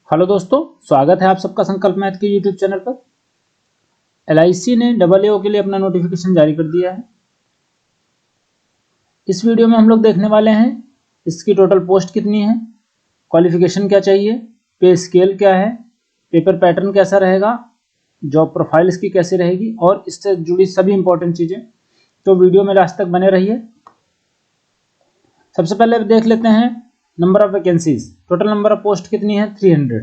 Hello दोस्तों, स्वागत है आप सबका संकल्प मैथ के यूट्यूब चैनल पर। LIC ने AAO के लिए अपना नोटिफिकेशन जारी कर दिया है। इस वीडियो में हम लोग देखने वाले हैं इसकी टोटल पोस्ट कितनी है, क्वालिफिकेशन क्या चाहिए, पे स्केल क्या है, पेपर पैटर्न कैसा रहेगा, जॉब प्रोफाइल इसकी कैसी रहेगी और इससे जुड़ी सभी इंपॉर्टेंट चीज़ें। तो वीडियो में लास्ट तक बने रहिए। सबसे पहले देख लेते हैं number of vacancies. Total number of post कितनी है, 300।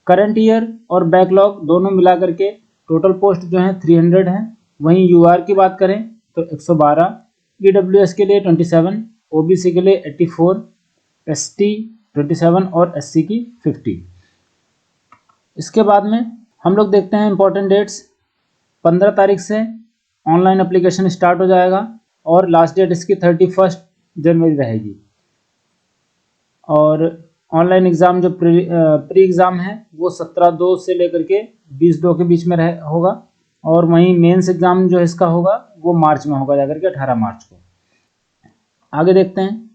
करंट ईयर और बैकलॉग दोनों मिला करके टोटल पोस्ट जो है 300 है। वहीं UR की बात करें तो 112, EWS के लिए 27, OBC के लिए 84, ST 27 और SC की 50। इसके बाद में हम लोग देखते हैं इंपॉर्टेंट डेट्स। 15 तारीख से ऑनलाइन एप्लीकेशन स्टार्ट हो जाएगा और लास्ट डेट इसकी 31 जनवरी रहेगी। और ऑनलाइन एग्ज़ाम जो प्री एग्ज़ाम है वो 17/2 से लेकर के 20/2 के बीच में होगा। और वहीं मेंस एग्ज़ाम जो इसका होगा वो मार्च में होगा, जाकर के 18 मार्च को। आगे देखते हैं।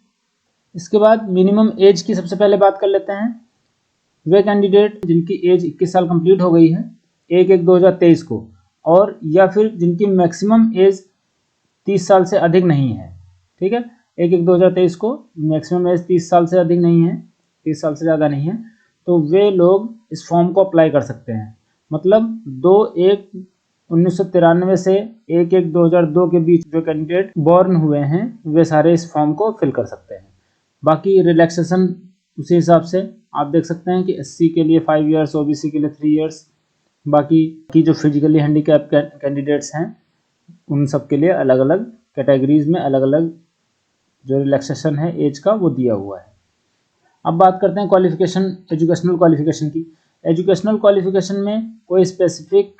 इसके बाद मिनिमम एज की सबसे पहले बात कर लेते हैं। वे कैंडिडेट जिनकी एज 21 साल कंप्लीट हो गई है 1/1/2023 को, और या फिर जिनकी मैक्सिमम एज 30 साल से अधिक नहीं है, ठीक है, 1/1/2023 को मैक्सिमम एज 30 साल से अधिक नहीं है, 30 साल से ज़्यादा नहीं है, तो वे लोग इस फॉर्म को अप्लाई कर सकते हैं। मतलब 2/1/1993 से 1/1/2002 के बीच जो कैंडिडेट बॉर्न हुए हैं वे सारे इस फॉर्म को फिल कर सकते हैं। बाकी रिलैक्सेशन उसी हिसाब से आप देख सकते हैं कि SC के लिए 5 ईयर्स, OBC के लिए 3 ईयर्स, बाकी की जो फिजिकली हैंडीकैप कैंडिडेट्स हैं उन सब के लिए अलग अलग कैटेगरीज में अलग अलग जो रिलैक्सेशन है एज का वो दिया हुआ है। अब बात करते हैं क्वालिफिकेशन, एजुकेशनल क्वालिफिकेशन की। एजुकेशनल क्वालिफिकेशन में कोई स्पेसिफिक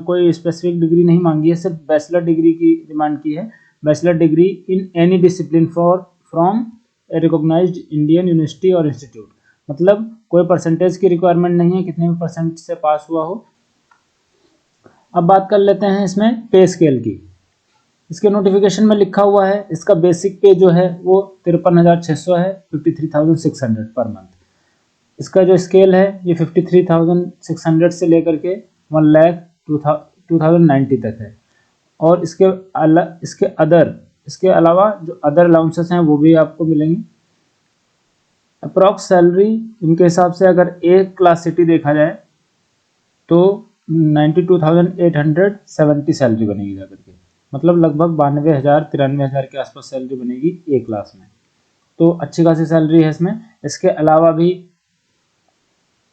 कोई स्पेसिफिक डिग्री नहीं मांगी है, सिर्फ बैचलर डिग्री की डिमांड की है। Bachelor degree in any discipline from a recognised Indian university और इंस्टीट्यूट। मतलब कोई परसेंटेज की रिक्वायरमेंट नहीं है, कितने भी परसेंट से पास हुआ हो। अब बात कर लेते हैं इसमें पे स्केल की। इसके नोटिफिकेशन में लिखा हुआ है इसका बेसिक पे जो है वो 53,600 है, 53,600 पर मंथ। इसका जो स्केल है ये 53,600 से लेकर के 1,02,090 तक है। और इसके अलावा जो अदर अलाउंसेस हैं वो भी आपको मिलेंगे। अप्रॉक्स सैलरी इनके हिसाब से अगर एक क्लास सिटी देखा जाए तो 92,870 सैलरी बनेगी जाकर के। मतलब लगभग 92,000-93,000 के आसपास सैलरी बनेगी एक क्लास में, तो अच्छी खासी सैलरी है इसमें। इसके अलावा भी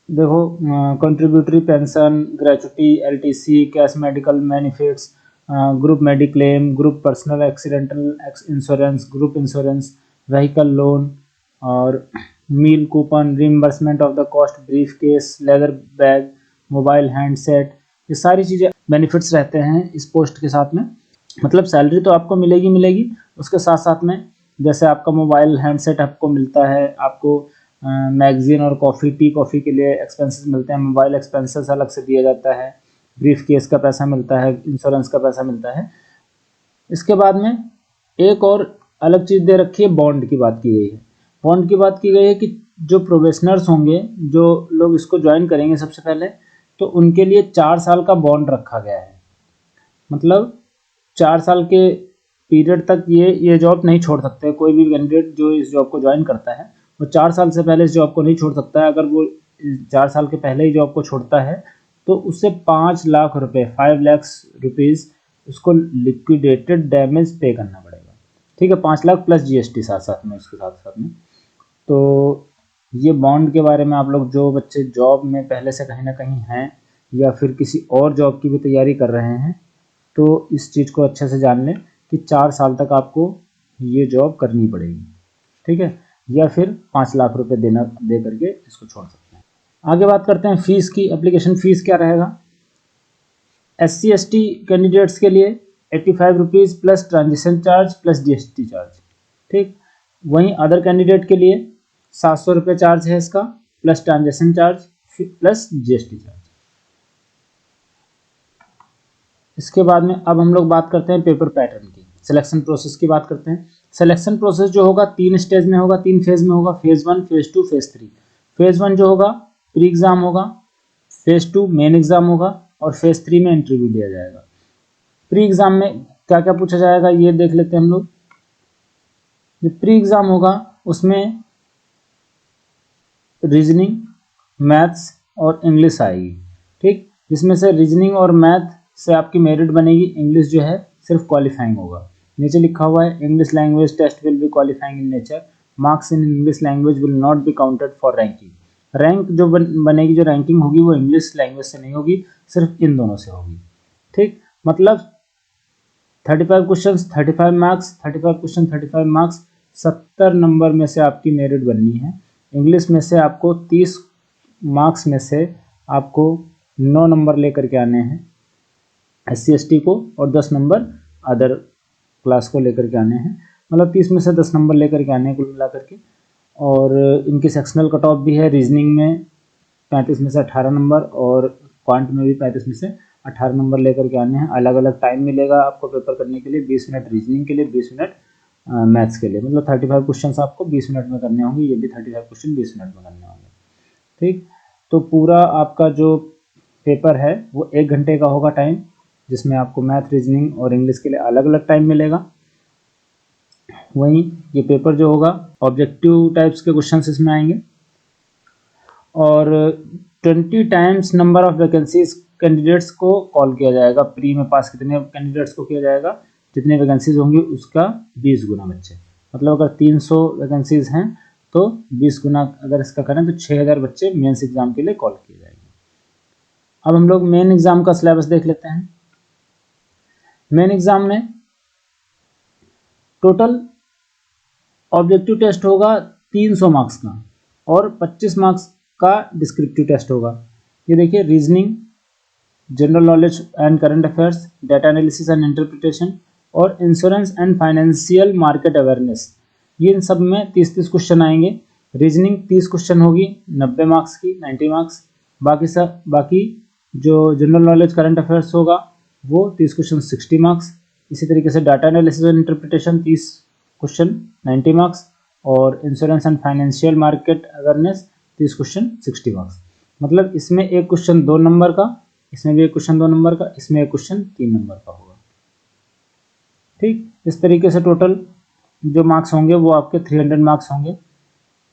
देखो contributory pension, gratuity, LTC, cash medical benefits, group mediclaim, group personal accidental insurance, group insurance, vehicle loan और meal coupon, reimbursement of the cost, briefcase, leather bag, mobile handset, ये सारी चीज़ें बेनिफिट्स रहते हैं इस पोस्ट के साथ में। मतलब सैलरी तो आपको मिलेगी, उसके साथ साथ में जैसे आपका मोबाइल हैंडसेट आपको मिलता है, आपको मैगजीन और टी कॉफ़ी के लिए एक्सपेंसेस मिलते हैं, मोबाइल एक्सपेंसेस अलग से दिया जाता है, ब्रीफ केस का पैसा मिलता है, इंश्योरेंस का पैसा मिलता है। इसके बाद में एक और अलग चीज़ दे रखी है, बॉन्ड की बात की गई है। बॉन्ड की बात की गई है कि जो प्रोबेशनर्स होंगे, जो लोग इसको ज्वाइन करेंगे सबसे पहले, तो उनके लिए 4 साल का बॉन्ड रखा गया है। मतलब 4 साल के पीरियड तक ये जॉब नहीं छोड़ सकते। कोई भी कैंडिडेट जो इस जॉब को ज्वाइन करता है वो 4 साल से पहले इस जॉब को नहीं छोड़ सकता है। अगर वो 4 साल के पहले ही जॉब को छोड़ता है तो उससे 5 लाख रुपए, 5 लाख रुपीज़ उसको लिक्विडेटेड डैमेज पे करना पड़ेगा, ठीक है। 5 लाख प्लस GST साथ में, उसके साथ में। तो ये बॉन्ड के बारे में आप लोग जो बच्चे जॉब में पहले से कहीं ना कहीं हैं या फिर किसी और जॉब की भी तैयारी कर रहे हैं तो इस चीज़ को अच्छे से जान लें कि 4 साल तक आपको ये जॉब करनी पड़ेगी, ठीक है, या फिर 5 लाख रुपए दे करके इसको छोड़ सकते हैं। आगे बात करते हैं फ़ीस की। एप्लीकेशन फ़ीस क्या रहेगा। SC ST कैंडिडेट्स के लिए 85 rupees plus transaction charge plus GST charge, ठीक। वहीं अदर कैंडिडेट के लिए 700 रुपये चार्ज है इसका, plus transaction charge plus GST charge. इसके बाद में अब हम लोग बात करते हैं पेपर पैटर्न की, सिलेक्शन प्रोसेस की बात करते हैं। सिलेक्शन प्रोसेस जो होगा 3 स्टेज में होगा, 3 फेज़ में होगा। Phase 1, phase 2, phase 3। फेज़ 1 जो होगा प्री एग्ज़ाम होगा, फेज़ 2 मेन एग्ज़ाम होगा और फेज़ 3 में इंटरव्यू लिया जाएगा। प्री एग्ज़ाम में क्या क्या पूछा जाएगा ये देख लेते हैं हम लोग। जो प्री एग्ज़ाम होगा उसमें रीजनिंग, मैथ्स और इंग्लिश आएगी, ठीक। जिसमें से रीजनिंग और मैथ से आपकी मेरिट बनेगी, इंग्लिश जो है सिर्फ क्वालिफाइंग होगा। नीचे लिखा हुआ है English language test will be qualifying in nature, marks in English language will not be counted for ranking. Rank जो बनेगी, जो रैंकिंग होगी वो इंग्लिश लैंग्वेज से नहीं होगी, सिर्फ इन दोनों से होगी, ठीक। मतलब 35 question 35 marks, 35 question 35 marks, 70 number में से आपकी मेरिट बननी है। इंग्लिश में से आपको 30 मार्क्स में से आपको 9 नंबर लेकर के आने हैं SC ST को, और 10 नंबर अदर क्लास को लेकर के आने हैं। मतलब 30 में से 10 नंबर लेकर के आने हैं कुल मिला करके। और इनकी सेक्शनल कट ऑफ भी है, रीजनिंग में 35 में से 18 नंबर और क्वांट में भी 35 में से 18 नंबर लेकर के आने हैं। अलग अलग टाइम मिलेगा आपको पेपर करने के लिए, 20 मिनट रीजनिंग के लिए, 20 मिनट मैथ्स के लिए। मतलब 35 क्वेश्चन आपको 20 मिनट में करने होंगे, ये भी 35 क्वेश्चन 20 मिनट में करने होंगे, ठीक। तो पूरा आपका जो पेपर है वो 1 घंटे का होगा टाइम, जिसमें आपको मैथ, रीजनिंग और इंग्लिश के लिए अलग अलग टाइम मिलेगा। वहीं ये पेपर जो होगा ऑब्जेक्टिव टाइप्स के क्वेश्चन इसमें आएंगे, और 20 times number of vacancies candidates को कॉल किया जाएगा। प्री में पास कितने कैंडिडेट्स को किया जाएगा, जितने वैकेंसीज होंगी उसका 20 गुना बच्चे। मतलब अगर 300 वैकेंसीज हैं तो 20 गुना अगर इसका करें तो 6000 बच्चे मेंस एग्जाम के लिए कॉल किए जाएंगे। अब हम लोग मेन एग्जाम का सिलेबस देख लेते हैं। मेन एग्जाम में टोटल ऑब्जेक्टिव टेस्ट होगा 300 मार्क्स का, और 25 मार्क्स का डिस्क्रिप्टिव टेस्ट होगा। ये देखिए, reasoning, general knowledge and current affairs, data analysis and interpretation, और insurance and financial market awareness, ये इन सब में 30-30 क्वेश्चन आएंगे। रीजनिंग 30 क्वेश्चन होगी, 90 मार्क्स की, 90 मार्क्स। बाकी जो जनरल नॉलेज करंट अफेयर्स होगा वो 30 क्वेश्चन 60 मार्क्स। इसी तरीके से data analysis and interpretation 30 question 90 marks, और insurance and financial market awareness 30 question 60 marks. मतलब इसमें एक क्वेश्चन 2 नंबर का, इसमें भी एक क्वेश्चन 2 नंबर का, इसमें एक क्वेश्चन 3 नंबर का होगा, ठीक। इस तरीके से टोटल जो मार्क्स होंगे वो आपके 300 मार्क्स होंगे।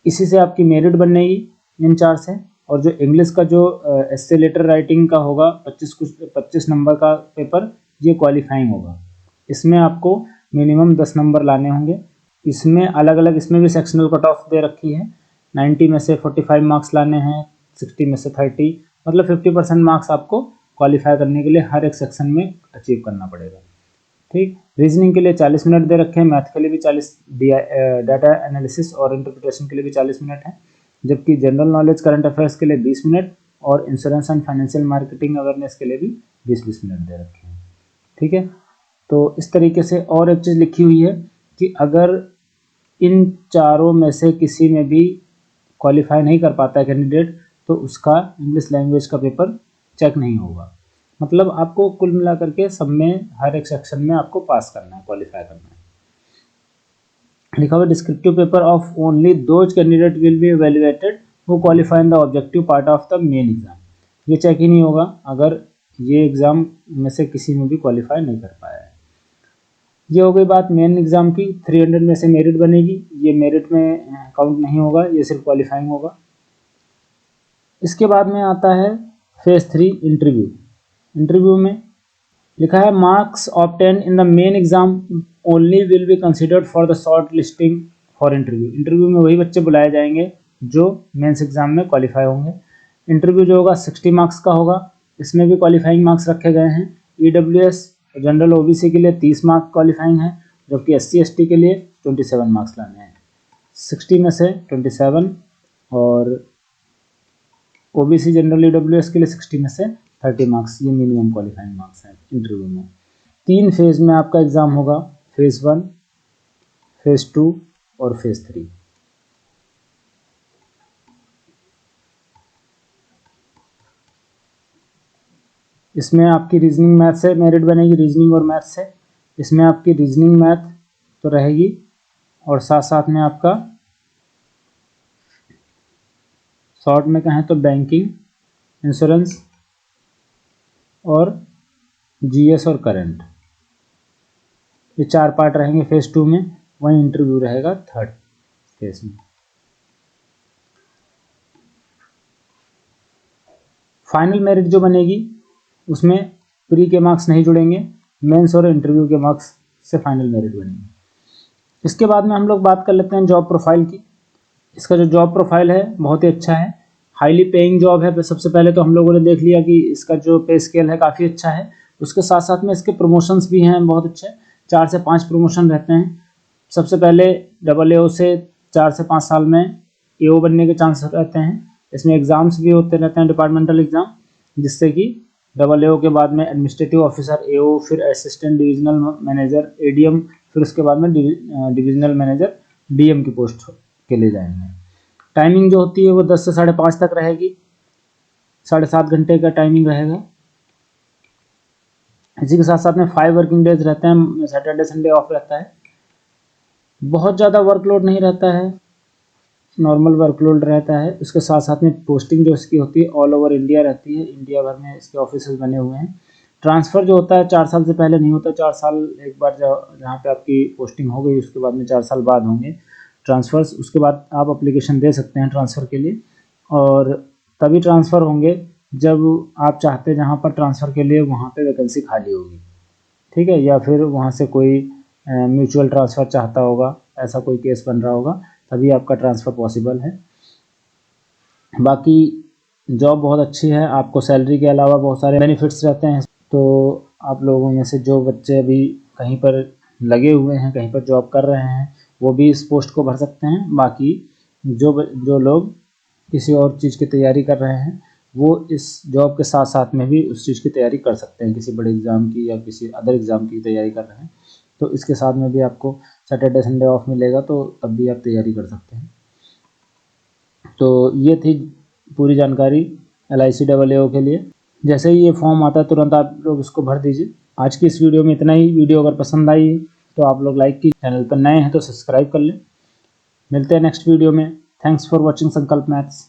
इसी से आपकी मेरिट बनेगी इन 4 से। और जो इंग्लिश का जो एस्से लेटर राइटिंग का होगा 25 नंबर का पेपर, ये क्वालिफाइंग होगा। इसमें आपको मिनिमम 10 नंबर लाने होंगे। इसमें अलग अलग, इसमें भी सेक्शनल कट ऑफ दे रखी है। 90 में से 45 मार्क्स लाने हैं, 60 में से 30, मतलब 50% मार्क्स आपको क्वालिफाई करने के लिए हर एक सेक्शन में अचीव करना पड़ेगा, ठीक। रीजनिंग के लिए 40 मिनट दे रखे हैं, मैथ के लिए भी 40, डाटा एनालिसिस और इंटरप्रिटेशन के लिए भी 40 मिनट है, जबकि जनरल नॉलेज करंट अफेयर्स के लिए 20 मिनट और insurance and financial marketing awareness के लिए भी 20-20 मिनट दे रखे हैं, ठीक है। तो इस तरीके से और एक चीज़ लिखी हुई है कि अगर इन चारों में से किसी में भी क्वालिफाई नहीं कर पाता है कैंडिडेट, तो उसका इंग्लिश लैंग्वेज का पेपर चेक नहीं होगा। मतलब आपको कुल मिला करके सब में हर एक सेक्शन में आपको पास करना है, क्वालिफाई करना है। लिखा हुआ descriptive paper of only those candidate will be evaluated who qualify in the objective part of the main exam. ये चेक ही नहीं होगा अगर ये एग्जाम में से किसी में भी क्वालिफाई नहीं कर पाया है। ये हो गई बात मेन एग्जाम की। 300 में से मेरिट बनेगी, ये मेरिट में काउंट नहीं होगा, ये सिर्फ क्वालिफाइंग होगा। इसके बाद में आता है फेज 3 इंटरव्यू। इंटरव्यू में लिखा है marks obtain in the main exam only will be considered for the short listing for interview. Interview में वही बच्चे बुलाए जाएंगे जो मेंस एग्जाम में क्वालिफाई होंगे। इंटरव्यू जो होगा 60 मार्क्स का होगा, इसमें भी क्वालिफाइंग मार्क्स रखे गए हैं। EWS जनरल OBC के लिए 30 मार्क्स क्वालिफाइंग है, जबकि SC ST के लिए 27 मार्क्स लाने हैं। 60 में से 27, और OBC जनरल EWS के लिए 60 में से 30 मार्क्स, ये मिनिमम क्वालिफाइंग मार्क्स हैं इंटरव्यू में। 3 फेज़ में आपका एग्ज़ाम होगा, फेज़ 1, फेज़ 2 और फेज़ 3। इसमें आपकी रीजनिंग मैथ से मेरिट बनेगी, रीजनिंग और मैथ से। इसमें आपकी रीजनिंग मैथ तो रहेगी, और साथ साथ में आपका शॉर्ट में कहें तो बैंकिंग, इंश्योरेंस और जीएस और करंट, ये 4 पार्ट रहेंगे फेज 2 में। वहीं इंटरव्यू रहेगा थर्ड फेज में। फाइनल मेरिट जो बनेगी उसमें प्री के मार्क्स नहीं जुड़ेंगे, मेंस और इंटरव्यू के मार्क्स से फाइनल मेरिट बनेगी। इसके बाद में हम लोग बात कर लेते हैं जॉब प्रोफाइल की। इसका जो जॉब प्रोफाइल है बहुत ही अच्छा है, हाईली पेइंग जॉब है। सबसे पहले तो हम लोगों ने देख लिया कि इसका जो पे स्केल है काफ़ी अच्छा है। उसके साथ साथ में इसके प्रमोशंस भी हैं बहुत अच्छे, 4 से 5 प्रमोशन रहते हैं। सबसे पहले AAO से 4 से 5 साल में AO बनने के चांस रहते हैं। इसमें एग्ज़ाम्स भी होते रहते हैं, डिपार्टमेंटल एग्ज़ाम, जिससे कि AAO के बाद में एडमिनिस्ट्रेटिव ऑफिसर AO, फिर असिस्टेंट डिविजनल मैनेजर ADM, फिर उसके बाद में डिविजनल मैनेजर DM की पोस्ट के लिए जाएंगे। टाइमिंग जो होती है वो 10 से 5:30 तक रहेगी, 7.5 घंटे का टाइमिंग रहेगा। इसी के साथ साथ में 5 वर्किंग डेज रहते हैं, सैटरडे संडे ऑफ रहता है। बहुत ज़्यादा वर्कलोड नहीं रहता है, नॉर्मल वर्कलोड रहता है। उसके साथ साथ में पोस्टिंग जो इसकी होती है ऑल ओवर इंडिया रहती है, इंडिया भर में इसके ऑफिस बने हुए हैं। ट्रांसफ़र जो होता है 4 साल से पहले नहीं होता, 4 साल एक बार जहाँ पे आपकी पोस्टिंग हो गई उसके बाद में 4 साल बाद होंगे ट्रांसफ़र्स। उसके बाद आप अप्लीकेशन दे सकते हैं ट्रांसफ़र के लिए, और तभी ट्रांसफ़र होंगे जब आप चाहते हैं जहाँ पर ट्रांसफ़र के लिए वहाँ पे वैकेंसी खाली होगी, ठीक है, या फिर वहाँ से कोई म्यूचुअल ट्रांसफ़र चाहता होगा, ऐसा कोई केस बन रहा होगा, तभी आपका ट्रांसफ़र पॉसिबल है। बाकी जॉब बहुत अच्छी है, आपको सैलरी के अलावा बहुत सारे बेनिफिट्स रहते हैं। तो आप लोगों में से जो बच्चे अभी कहीं पर लगे हुए हैं, कहीं पर जॉब कर रहे हैं, वो भी इस पोस्ट को भर सकते हैं। बाकी जो लोग किसी और चीज़ की तैयारी कर रहे हैं वो इस जॉब के साथ साथ में भी उस चीज़ की तैयारी कर सकते हैं, किसी बड़े एग्ज़ाम की या किसी अदर एग्ज़ाम की तैयारी कर रहे हैं तो इसके साथ में भी आपको सैटरडे संडे ऑफ मिलेगा, तो तब भी आप तैयारी कर सकते हैं। तो ये थी पूरी जानकारी LIC AAO के लिए। जैसे ही ये फॉर्म आता है तुरंत आप लोग इसको भर दीजिए। आज की इस वीडियो में इतना ही। वीडियो अगर पसंद आई तो आप लोग लाइक कीजिए, चैनल पर नए हैं तो सब्सक्राइब कर लें। मिलते हैं नेक्स्ट वीडियो में। थैंक्स फॉर वॉचिंग संकल्प मैथ्स।